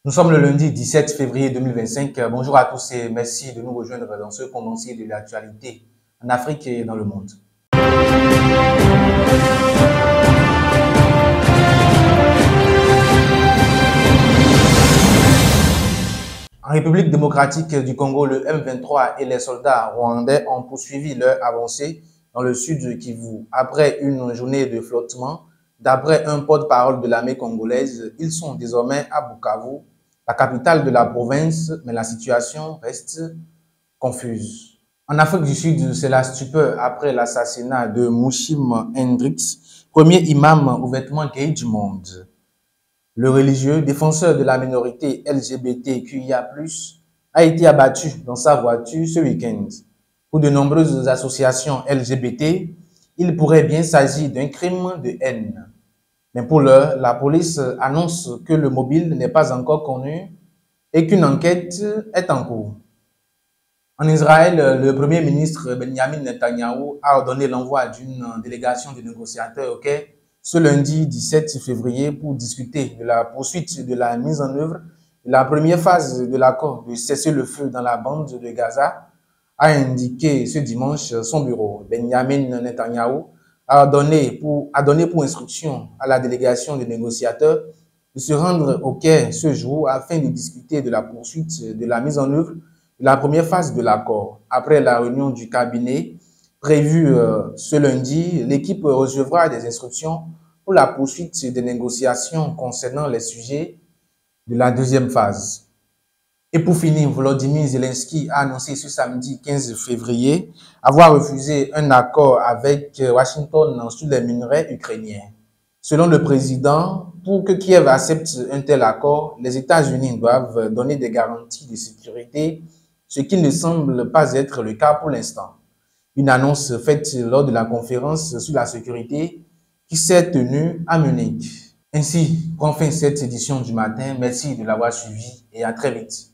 Nous sommes le lundi 17 février 2025. Bonjour à tous et merci de nous rejoindre dans ce condensé de l'actualité en Afrique et dans le monde. En République démocratique du Congo, le M23 et les soldats rwandais ont poursuivi leur avancée dans le sud du Kivu. Après une journée de flottement, d'après un porte-parole de l'armée congolaise, ils sont désormais à Bukavu, la capitale de la province, mais la situation reste confuse. En Afrique du Sud, c'est la stupeur après l'assassinat de Mouchim Hendricks, premier imam ouvertement gay du monde. Le religieux, défenseur de la minorité LGBTQIA+, a été abattu dans sa voiture ce week-end. Pour de nombreuses associations LGBT, il pourrait bien s'agir d'un crime de haine. Mais pour l'heure, la police annonce que le mobile n'est pas encore connu et qu'une enquête est en cours. En Israël, le premier ministre Benjamin Netanyahou a ordonné l'envoi d'une délégation de négociateurs au Caire ce lundi 17 février pour discuter de la poursuite de la mise en œuvre de la première phase de l'accord de cessez-le-feu dans la bande de Gaza, a indiqué ce dimanche son bureau. Benjamin Netanyahou a donné pour instruction à la délégation de négociateurs de se rendre au Caire ce jour afin de discuter de la poursuite de la mise en œuvre de la première phase de l'accord. Après la réunion du cabinet prévue ce lundi, l'équipe recevra des instructions pour la poursuite des négociations concernant les sujets de la deuxième phase. Et pour finir, Volodymyr Zelensky a annoncé ce samedi 15 février avoir refusé un accord avec Washington sur les minerais ukrainiens. Selon le président, pour que Kiev accepte un tel accord, les États-Unis doivent donner des garanties de sécurité, ce qui ne semble pas être le cas pour l'instant. Une annonce faite lors de la conférence sur la sécurité qui s'est tenue à Munich. Ainsi prend fin cette édition du matin. Merci de l'avoir suivi et à très vite.